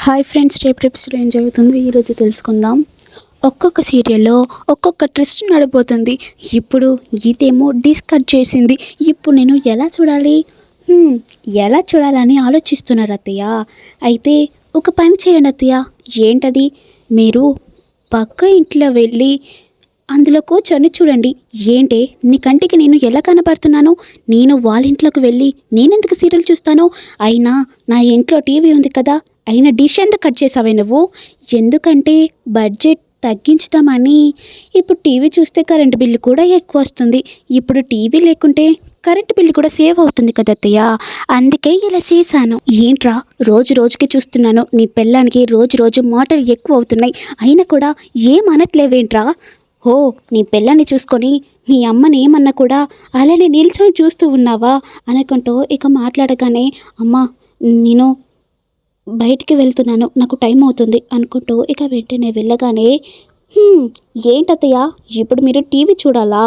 Hi friends, రేపు ఎపిసోడ్లో ఏం జరుగుతుందో ఈరోజు తెలుసుకుందాం. ఒక్కొక్క సీరియల్లో ఒక్కొక్క ట్విస్ట్ నడిపోతుంది. ఇప్పుడు గీతేమో డిస్కట్ చేసింది. ఇప్పుడు నేను ఎలా చూడాలి ఎలా చూడాలని ఆలోచిస్తున్నారు అత్తయ్య. అయితే ఒక పని చేయండి అత్తయ్య. ఏంటది? మీరు పక్క ఇంట్లో వెళ్ళి అందులో కూర్చొని చూడండి. ఏంటే నీ కంటికి నేను ఎలా కనపడుతున్నాను? నేను వాళ్ళ ఇంట్లోకి వెళ్ళి నేనెందుకు సీరియల్ చూస్తాను? అయినా నా ఇంట్లో టీవీ ఉంది కదా, అయినా డిష్ ఎందుకు కట్ చేసావే నువ్వు? ఎందుకంటే బడ్జెట్ తగ్గించుదామని. ఇప్పుడు టీవీ చూస్తే కరెంటు బిల్లు కూడా ఎక్కువ వస్తుంది. ఇప్పుడు టీవీ లేకుంటే కరెంటు బిల్లు కూడా సేవ్ అవుతుంది కదా అత్తయ్య, అందుకే ఇలా చేశాను. ఏంట్రా రోజు రోజుకి చూస్తున్నాను నీ పెళ్ళానికి రోజు రోజు మాటలు ఎక్కువ అవుతున్నాయి, అయినా కూడా ఏమనట్లేవేంట్రా? ఓ, నీ పిల్లని చూసుకొని నీ అమ్మని ఏమన్నా కూడా అలానే నిల్చొని చూస్తూ ఉన్నావా అనుకుంటూ ఇక మాట్లాడగానే, అమ్మ నేను బయటికి వెళ్తున్నాను, నాకు టైం అవుతుంది అనుకుంటూ ఇక వెంటనే వెళ్ళగానే, ఏంటత్తయ్య ఇప్పుడు మీరు టీవీ చూడాలా?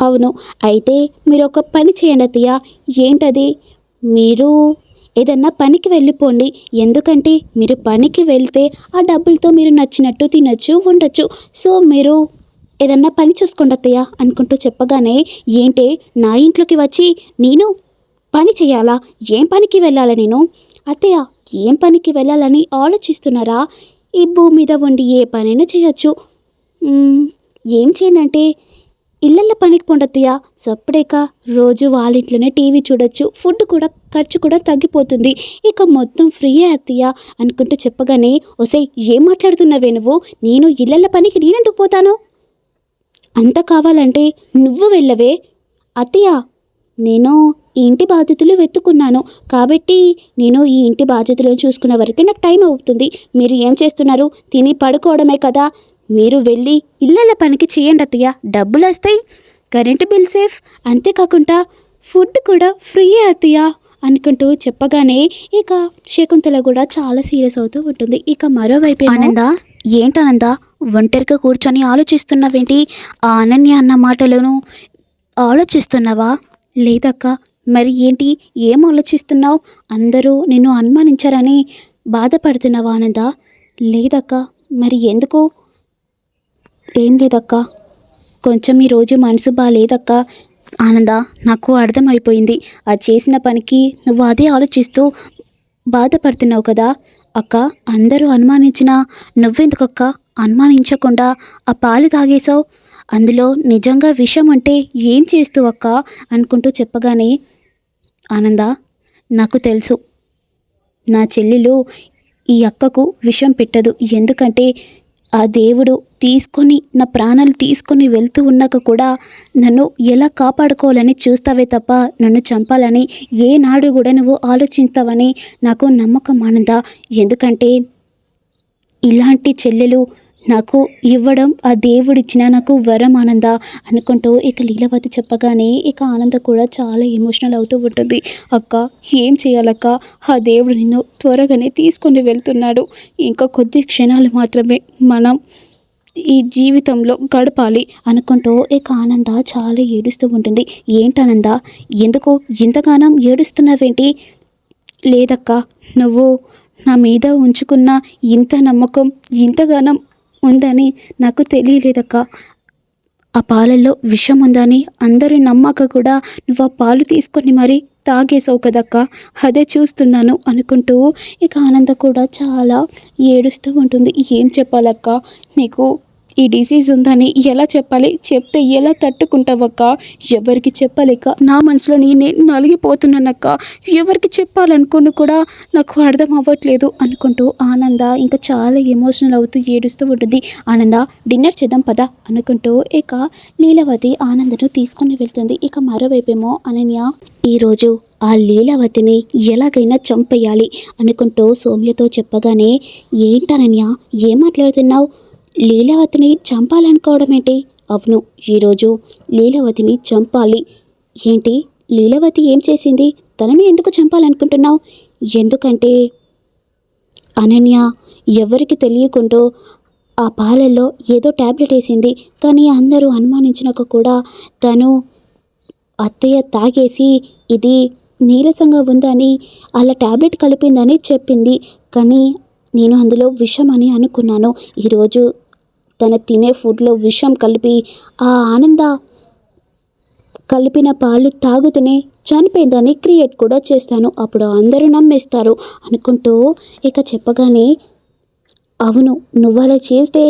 అవును, అయితే మీరు ఒక పని చేయండి అత్తయ్య. ఏంటది? మీరు ఏదన్నా పనికి వెళ్ళిపోండి. ఎందుకంటే మీరు పనికి వెళ్తే ఆ డబ్బులతో మీరు నచ్చినట్టు తినచ్చు, ఉండొచ్చు. సో మీరు ఏదన్నా పని చూసుకోండి అత్తయ్య అనుకుంటూ చెప్పగానే, ఏంటే నా ఇంట్లోకి వచ్చి నేను పని చేయాలా? ఏం పనికి వెళ్ళాలా నేను? అత్తయ్య, ఏం పనికి వెళ్ళాలని ఆలోచిస్తున్నారా? ఈ భూమి మీద ఉండి ఏ పనైనా చేయొచ్చు. ఏం చేయనంటే ఇళ్ళల్లో పనికి పొండత్తయ్య. సప్పుడేక రోజు వాళ్ళ ఇంట్లోనే టీవీ చూడొచ్చు, ఫుడ్ కూడా ఖర్చు కూడా తగ్గిపోతుంది, ఇక మొత్తం ఫ్రీ అత్తయ్య అనుకుంటూ చెప్పగానే, ఒసై ఏం మాట్లాడుతున్నావే నువ్వు? నేను ఇళ్ళల్లో పనికి నేనెందుకు పోతాను? అంత కావాలంటే నువ్వు వెళ్ళవే. అత్తయ్య, నేను ఈ ఇంటి బాధ్యతలు వెతుకున్నాను కాబట్టి నేను ఈ ఇంటి బాధ్యతలు చూసుకునే వరకు నాకు టైం అవుతుంది. మీరు ఏం చేస్తున్నారు? తిని పడుకోవడమే కదా. మీరు వెళ్ళి ఇళ్ళ పనికి చేయండి అత్తయ్య, డబ్బులు వస్తాయి, కరెంటు బిల్ సేఫ్, అంతేకాకుండా ఫుడ్ కూడా ఫ్రీ అత్తయ్య అనుకుంటూ చెప్పగానే ఇక శకుంతల కూడా చాలా సీరియస్ అవుతూ ఉంటుంది. ఇక మరోవైపు ఆనంద, ఏంటనంద ఒంటరిగా కూర్చొని ఆలోచిస్తున్నావేంటి? ఆ అనన్య అన్న మాటలను ఆలోచిస్తున్నావా? లేదక్క. మరి ఏంటి, ఏం ఆలోచిస్తున్నావు? అందరూ నిన్ను అనుమానించారని బాధపడుతున్నావా ఆనంద? లేదక్క. మరి ఎందుకు? ఏం లేదక్క, కొంచెం ఈరోజు మనసు బాగాలేదక్క. ఆనంద, నాకు అర్థమైపోయింది. అది చేసిన పనికి నువ్వు అదే ఆలోచిస్తూ బాధపడుతున్నావు కదా అక్క. అందరూ అనుమానించినా నువ్వెందుకక్క అనుమానించకుండా ఆ పాలు తాగేశావు? అందులో నిజంగా విషం అంటే ఏం చేస్తూ అక్క అనుకుంటూ చెప్పగానే, ఆనంద, నాకు తెలుసు నా చెల్లెలు ఈ అక్కకు విషం పెట్టదు. ఎందుకంటే ఆ దేవుడు తీసుకొని నా ప్రాణాలు తీసుకొని వెళ్తూ ఉన్నాక కూడా నన్ను ఎలా కాపాడుకోవాలని చూస్తావే తప్ప నన్ను చంపాలని ఏనాడు కూడా నువ్వు ఆలోచిస్తావని నాకు నమ్మకం ఆనంద. ఎందుకంటే ఇలాంటి చెల్లెలు నాకు ఇవ్వడం ఆ దేవుడిచ్చిన నాకు వరం ఆనంద అనుకుంటూ ఇక లీలావతి చెప్పగానే ఇక ఆనంద కూడా చాలా ఎమోషనల్ అవుతూ ఉంటుంది. అక్క, ఏం చేయాలక్క? ఆ దేవుడు నిన్ను త్వరగానే తీసుకొని వెళ్తున్నాడు. ఇంకా కొద్ది క్షణాలు మాత్రమే మనం ఈ జీవితంలో గడపాలి అనుకుంటూ ఇక ఆనంద చాలా ఏడుస్తూ ఉంటుంది. ఏంటానంద, ఎందుకు ఇంతగానం ఏడుస్తున్నావేంటి? లేదక్క, నువ్వు నా మీద ఉంచుకున్న ఇంత నమ్మకం ఇంతగానం ఉందని నాకు తెలియలేదక్క. ఆ పాలల్లో విషం ఉందని అందరూ నమ్మక కూడా నువ్వు ఆ పాలు తీసుకొని మరీ తాగేసావు కదక్క, అదే చూస్తున్నాను అనుకుంటూ ఇక ఆనంద కూడా చాలా ఏడుస్తూ ఉంటుంది. ఏం చెప్పాలక్క, నీకు ఈ డిసీజ్ ఉందని ఎలా చెప్పాలి? చెప్తే ఎలా తట్టుకుంటావక్క? ఎవరికి చెప్పలేక నా మనసులో నేనే నలిగిపోతున్నానక్క. ఎవరికి చెప్పాలనుకుని కూడా నాకు అర్థం అవ్వట్లేదు అనుకుంటూ ఆనంద ఇంకా చాలా ఎమోషనల్ అవుతూ ఏడుస్తూ ఉంటుంది. ఆనంద, డిన్నర్ చేద్దాం పద అనుకుంటూ ఇక లీలావతి ఆనందను తీసుకుని వెళ్తుంది. ఇక మరోవైపేమో అనన్య ఈరోజు ఆ లీలావతిని ఎలాగైనా చంపేయాలి అనుకుంటూ సౌమ్యతో చెప్పగానే, ఏంటనన్య ఏం మాట్లాడుతున్నావు? లీలావతిని చంపాలనుకోవడం ఏంటి? అవును, ఈరోజు లీలావతిని చంపాలి. ఏంటి, లీలావతి ఏం చేసింది? తనను ఎందుకు చంపాలనుకుంటున్నావు? ఎందుకంటే అనన్య ఎవరికి తెలియకుండా ఆ పాలల్లో ఏదో ట్యాబ్లెట్ వేసింది, కానీ అందరూ అనుమానించినాక కూడా తను అత్తయ్య తాగేసి ఇది నీరసంగా ఉందని అలా టాబ్లెట్ కలిపిందని చెప్పింది. కానీ నేను అందులో విషం అని అనుకున్నాను. ఈరోజు తన తినే ఫుడ్లో విషం కలిపి ఆ ఆనంద కలిపిన పాలు తాగుతూనే చనిపోయిందని క్రియేట్ కూడా చేస్తాను. అప్పుడు అందరూ నమ్మేస్తారు అనుకుంటూ ఇక చెప్పగానే, అవును, నువ్వలా చేస్తే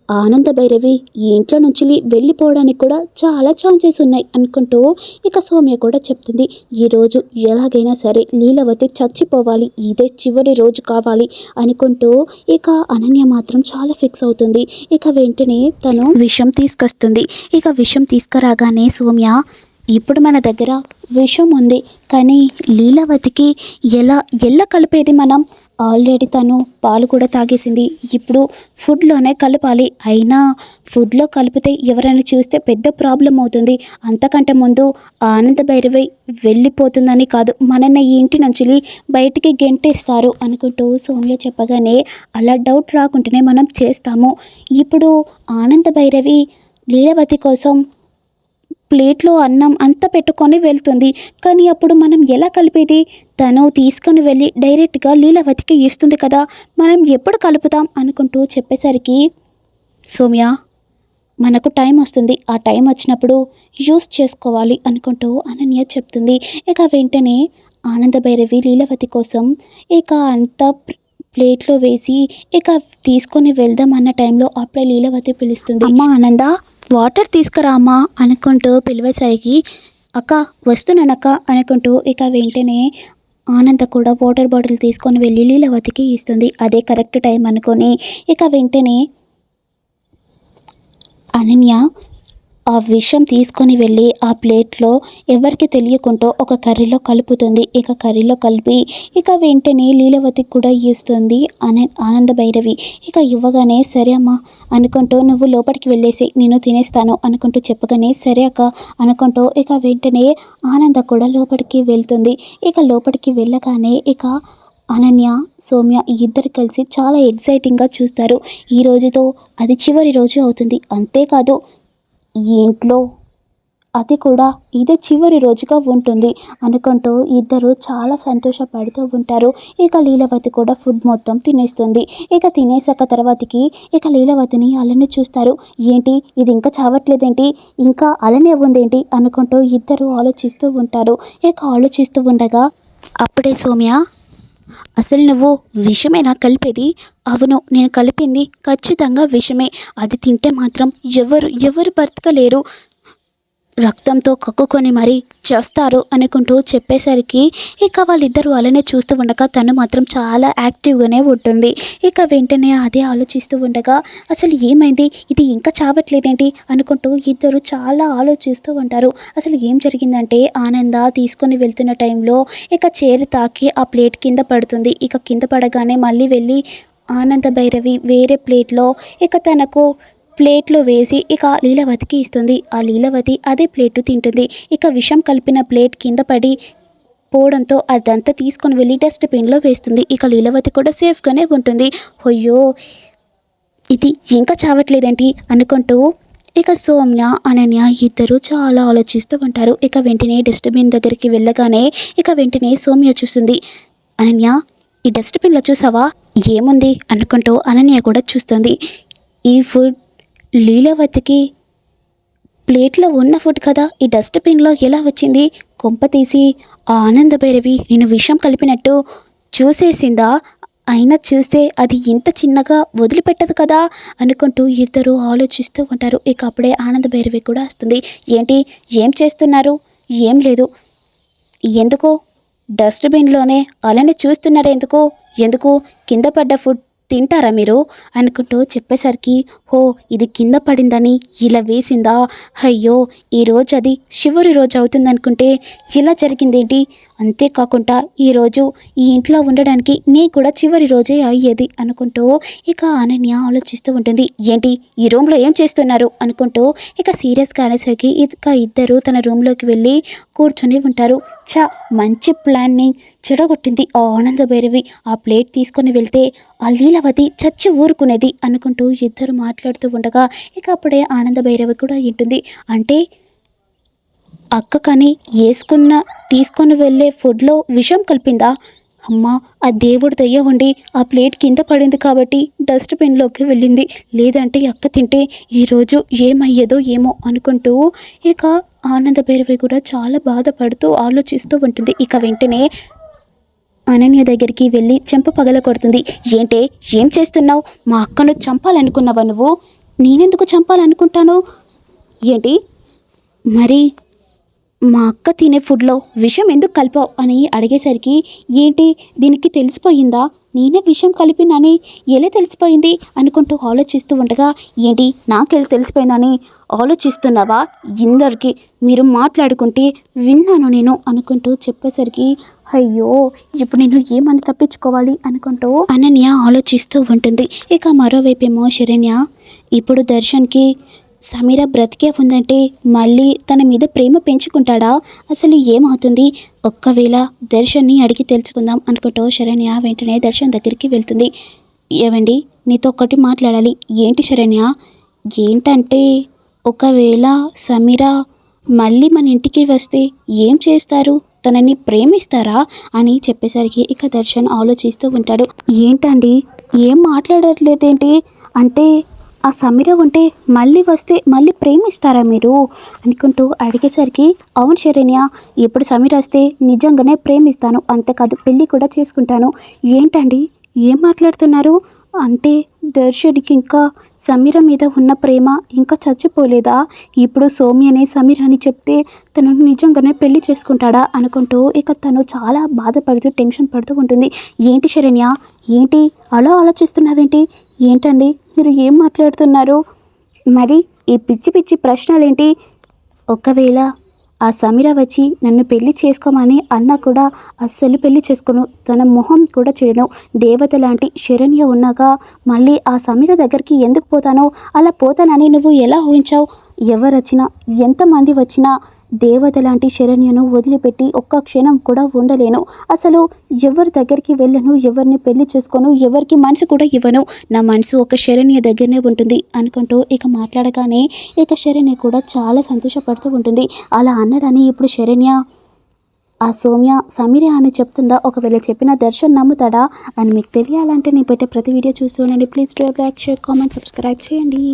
ఆనంద భైరవి ఈ ఇంట్లో నుంచి వెళ్ళిపోవడానికి కూడా చాలా ఛాన్సెస్ ఉన్నాయి అనుకుంటూ ఇక సౌమ్య కూడా చెప్తుంది. ఈరోజు ఎలాగైనా సరే లీలావతి చచ్చిపోవాలి, ఇదే చివరి రోజు కావాలి అనుకుంటూ ఇక అనన్య మాత్రం చాలా ఫిక్స్ అవుతుంది. ఇక వెంటనే తను విషం తీసుకొస్తుంది. ఇక విషం తీసుకురాగానే సౌమ్య, ఇప్పుడు మన దగ్గర విషం ఉంది, కానీ లీలావతికి ఎలా కలిపేది మనం? ఆల్రెడీ తను పాలు కూడా తాగేసింది, ఇప్పుడు ఫుడ్లోనే కలపాలి. అయినా ఫుడ్లో కలిపితే ఎవరైనా చూస్తే పెద్ద ప్రాబ్లం అవుతుంది. అంతకంటే ముందు ఆనంద భైరవి వెళ్ళిపోతుందని కాదు, మనల్ని ఈ ఇంటి నుంచి బయటికి గెంటేస్తారు అనుకుంటూ సౌమ్య చెప్పగానే, అలా డౌట్ రాకుండానే మనం చేస్తాము. ఇప్పుడు ఆనంద భైరవి లీలావతి కోసం ప్లేట్లో అన్నం అంతా పెట్టుకొని వెళ్తుంది, కానీ అప్పుడు మనం ఎలా కలిపేది? తను తీసుకొని వెళ్ళి డైరెక్ట్గా లీలావతికి ఇస్తుంది కదా, మనం ఎప్పుడు కలుపుతాం అనుకుంటూ చెప్పేసరికి, సౌమ్య, మనకు టైం వస్తుంది, ఆ టైం వచ్చినప్పుడు యూస్ చేసుకోవాలి అనుకుంటూ అనన్య చెప్తుంది. ఇక వెంటనే ఆనంద భైరవి లీలావతి కోసం ఇక అంతా ప్లేట్లో వేసి ఇక తీసుకొని వెళ్దాం అన్న టైంలో అప్పుడే లీలావతి పిలుస్తుంది. అమ్మ ఆనంద, వాటర్ తీసుకురామా అనుకుంటూ పిలివేసరికి, అక్క వస్తున్నానక్క అనుకుంటూ ఇక వెంటనే ఆనంద కూడా వాటర్ బాటిల్ తీసుకొని వెళ్ళి లీలావతికి ఇస్తుంది. అదే కరెక్ట్ టైం అనుకొని ఇక వెంటనే అనన్య ఆ విషం తీసుకొని వెళ్ళి ఆ ప్లేట్లో ఎవరికి తెలియకుండా ఒక కర్రీలో కలుపుతుంది. ఇక కర్రీలో కలిపి ఇక వెంటనే లీలావతికి కూడా ఇస్తుంది ఆనంద భైరవి. ఇక ఇవ్వగానే, సరే అమ్మా అనుకుంటూ నువ్వు లోపలికి వెళ్ళేసి నేను తినేస్తాను అనుకుంటూ చెప్పగానే, సరే అక్క అనుకుంటూ ఇక వెంటనే ఆనంద కూడా లోపలికి వెళ్తుంది. ఇక లోపలికి వెళ్ళగానే ఇక అనన్య, సౌమ్య ఇద్దరు కలిసి చాలా ఎగ్జైటింగ్గా చూస్తారు. ఈ రోజుతో అది చివరి రోజు అవుతుంది. అంతేకాదు, ఈ ఇంట్లో అది కూడా ఇదే చివరి రోజుగా ఉంటుంది అనుకుంటూ ఇద్దరు చాలా సంతోషపడుతూ ఉంటారు. ఇక లీలావతి కూడా ఫుడ్ మొత్తం తినేస్తుంది. ఇక తినేసాక తర్వాతకి ఇక లీలావతిని అలానే చూస్తారు. ఏంటి ఇది ఇంకా చావట్లేదేంటి, ఇంకా అలానే ఉందేంటి అనుకుంటూ ఇద్దరు ఆలోచిస్తూ ఉంటారు. ఇక ఆలోచిస్తూ ఉండగా అప్పుడే సౌమ్య, అసలు నువ్వు విషమేనా కలిపేది? అవును, నేను కలిపింది ఖచ్చితంగా విషమే. అది తింటే మాత్రం ఎవరు బ్రతకలేరు, రక్తంతో కక్కుకొని మరీ చేస్తారు అనుకుంటూ చెప్పేసరికి ఇక వాళ్ళిద్దరూ అలానే చూస్తూ ఉండగా తను మాత్రం చాలా యాక్టివ్గానే ఉంటుంది. ఇక వెంటనే అదే ఆలోచిస్తూ ఉండగా, అసలు ఏమైంది, ఇది ఇంకా చావట్లేదేంటి అనుకుంటూ ఇద్దరు చాలా ఆలోచిస్తూ ఉంటారు. అసలు ఏం జరిగిందంటే, ఆనంద తీసుకొని వెళ్తున్న టైంలో ఇక చేరు తాకి ఆ ప్లేట్ కింద పడుతుంది. ఇక కింద పడగానే మళ్ళీ వెళ్ళి ఆనంద భైరవి వేరే ప్లేట్లో ఇక తనకు ప్లేట్లో వేసి ఇక లీలావతికి ఇస్తుంది. ఆ లీలావతి అదే ప్లేటు తింటుంది. ఇక విషం కలిపిన ప్లేట్ కింద పడి పోవడంతో అదంతా తీసుకొని వెళ్ళి డస్ట్బిన్లో వేస్తుంది. ఇక లీలావతి కూడా సేఫ్గానే ఉంటుంది. అయ్యో, ఇది ఇంకా చావట్లేదేంటి అనుకుంటూ ఇక సౌమ్య, అనన్య ఇద్దరు చాలా ఆలోచిస్తూ ఉంటారు. ఇక వెంటనే డస్ట్బిన్ దగ్గరికి వెళ్ళగానే ఇక వెంటనే సౌమ్య చూస్తుంది. అనన్య, ఈ డస్ట్బిన్లో చూసావా ఏముంది అనుకుంటూ అనన్య కూడా చూస్తుంది. ఈ ఫుడ్ లీలావతికి ప్లేట్లో ఉన్న ఫుడ్ కదా, ఈ డస్ట్బిన్లో ఎలా వచ్చింది? కొంప తీసి ఆ ఆనంద భైరవి నేను విషం కలిపినట్టు చూసేసిందా? అయినా చూస్తే అది ఇంత చిన్నగా వదిలిపెట్టదు కదా అనుకుంటూ ఇద్దరు ఆలోచిస్తూ ఉంటారు. ఇక అప్పుడే ఆనంద భైరవి కూడా వస్తుంది. ఏంటి, ఏం చేస్తున్నారు? ఏం లేదు. ఎందుకు డస్ట్బిన్లోనే అలానే చూస్తున్నారు? ఎందుకు కింద పడ్డ ఫుడ్ తింటారా మీరు అనుకుంటూ చెప్పేసరికి, హో ఇది కింద పడిందని ఇలా వేసిందా, అయ్యో ఈరోజు అది చివరి రోజు అవుతుంది అనుకుంటే ఇలా జరిగిందేంటి? అంతేకాకుండా ఈరోజు ఈ ఇంట్లో ఉండడానికి నీ కూడా చివరి రోజే అయ్యేది అనుకుంటూ ఇక అనన్య ఆలోచిస్తూ ఉంటుంది. ఏంటి ఈ రూమ్లో ఏం చేస్తున్నారు అనుకుంటూ ఇక సీరియస్గా అనేసరికి ఇక ఇద్దరు తన రూమ్లోకి వెళ్ళి కూర్చొని ఉంటారు. మంచి ప్లాన్ని చెడగొట్టింది ఆ ఆనంద భైరవి. ఆ ప్లేట్ తీసుకొని వెళ్తే ఆ లీలావతి చచ్చి ఊరుకునేది అనుకుంటూ ఇద్దరు మాట్లాడుతూ ఉండగా ఇక అప్పుడే ఆనంద భైరవి కూడా వింటుంది. అంటే అక్క కానీ తీసుకొని వెళ్ళే ఫుడ్లో విషం కలిపిందా? అమ్మా, ఆ దేవుడు దయ్య ఉండి ఆ ప్లేట్ కింద పడింది కాబట్టి డస్ట్బిన్లోకి వెళ్ళింది. లేదంటే అక్క తింటే ఈరోజు ఏమయ్యేదో ఏమో అనుకుంటూ ఇక ఆనంద భైరవి కూడా చాలా బాధపడుతూ ఆలోచిస్తూ ఉంటుంది. ఇక వెంటనే అనన్య దగ్గరికి వెళ్ళి చెంప పగల కొడుతుంది. ఏంటే, ఏం చేస్తున్నావు? మా అక్కను చంపాలనుకున్నావా నువ్వు? నేనెందుకు చంపాలనుకుంటాను? ఏంటి మరి మా అక్క తినే ఫుడ్లో విషం ఎందుకు కలిపావు అని అడిగేసరికి, ఏంటి దీనికి తెలిసిపోయిందా నేనే విషం కలిపినని? ఎలా తెలిసిపోయింది అనుకుంటూ ఆలోచిస్తూ ఉండగా, ఏంటి నాకెళ్ళి తెలిసిపోయిందని ఆలోచిస్తున్నావా? ఇందరికి మీరు మాట్లాడుకుంటే విన్నాను నేను అనుకుంటూ చెప్పేసరికి, అయ్యో ఇప్పుడు నేను ఏమని తప్పించుకోవాలి అనుకుంటూ అనన్య ఆలోచిస్తూ ఉంటుంది. ఇక మరోవైపేమో శరణ్య ఇప్పుడు దర్శన్కి సమీర బ్రతికే ఉందంటే మళ్ళీ తన మీద ప్రేమ పెంచుకుంటాడా? అసలు ఏమవుతుంది? ఒక్కవేళ దర్శన్ని అడిగి తెలుసుకుందాం అనుకుంటూ శరణ్య వెంటనే దర్శన్ దగ్గరికి వెళ్తుంది. ఏవండి, నీతో ఒక్కటి మాట్లాడాలి. ఏంటి శరణ్య? ఏంటంటే ఒకవేళ సమీర మళ్ళీ మన ఇంటికి వస్తే ఏం చేస్తారు? తనని ప్రేమిస్తారా అని చెప్పేసరికి ఇక దర్శన్ ఆలోచిస్తూ ఉంటాడు. ఏంటండి ఏం మాట్లాడట్లేదేంటి? అంటే ఆ సమీర ఉంటే మళ్ళీ వస్తే మళ్ళీ ప్రేమిస్తారా మీరు అనుకుంటూ అడిగేసరికి, అవును శరణ్య, ఎప్పుడు సమీర వస్తే నిజంగానే ప్రేమిస్తాను, అంతేకాదు పెళ్ళి కూడా చేసుకుంటాను. ఏంటండి ఏం మాట్లాడుతున్నారు? అంటే దర్శన్కి ఇంకా సమీర మీద ఉన్న ప్రేమ ఇంకా చచ్చిపోలేదా? ఇప్పుడు సౌమ్యనే సమీర అని చెప్తే తనను నిజంగానే పెళ్లి చేసుకుంటాడా అనుకుంటూ ఇక తను చాలా బాధపడుతూ టెన్షన్ పడుతూ ఉంటుంది. ఏంటి శరణ్య, ఏంటి అలా ఆలోచిస్తున్నావేంటి? ఏంటండి మీరు ఏం మాట్లాడుతున్నారు? మరి ఈ పిచ్చి పిచ్చి ప్రశ్నలేంటి? ఒకవేళ ఆ సమీర వచ్చి నన్ను పెళ్లి చేసుకోమని అన్నా కూడా అస్సలు పెళ్లి చేసుకోను, తన మొహం కూడా చూడను. దేవత లాంటి శరణ్య ఉన్నాగా మళ్ళీ ఆ సమీర దగ్గరికి ఎందుకు పోతానో? అలా పోతానని నువ్వు ఎలా ఊహించావు? ఎవరొచ్చినా ఎంతమంది వచ్చినా దేవత లాంటి శరణ్యను వదిలిపెట్టి ఒక్క క్షణం కూడా ఉండలేను. అసలు ఎవరి దగ్గరికి వెళ్ళను, ఎవరిని పెళ్లి చేసుకోను, ఎవరికి మనసు కూడా ఇవ్వను. నా మనసు ఒక శరణ్య దగ్గరనే ఉంటుంది అనుకుంటూ ఇక మాట్లాడగానే ఇక శరణ్య కూడా చాలా సంతోషపడుతూ ఉంటుంది. అలా అన్నడని ఇప్పుడు శరణ్య ఆ సౌమ్య సమీర అని చెప్తుందా? ఒకవేళ చెప్పిన దర్శన్ నమ్ముతాడా అని మీకు తెలియాలంటే నేను పెట్టే ప్రతి వీడియో చూస్తూ ఉండండి. Please do like, share, comment, subscribe చేయండి.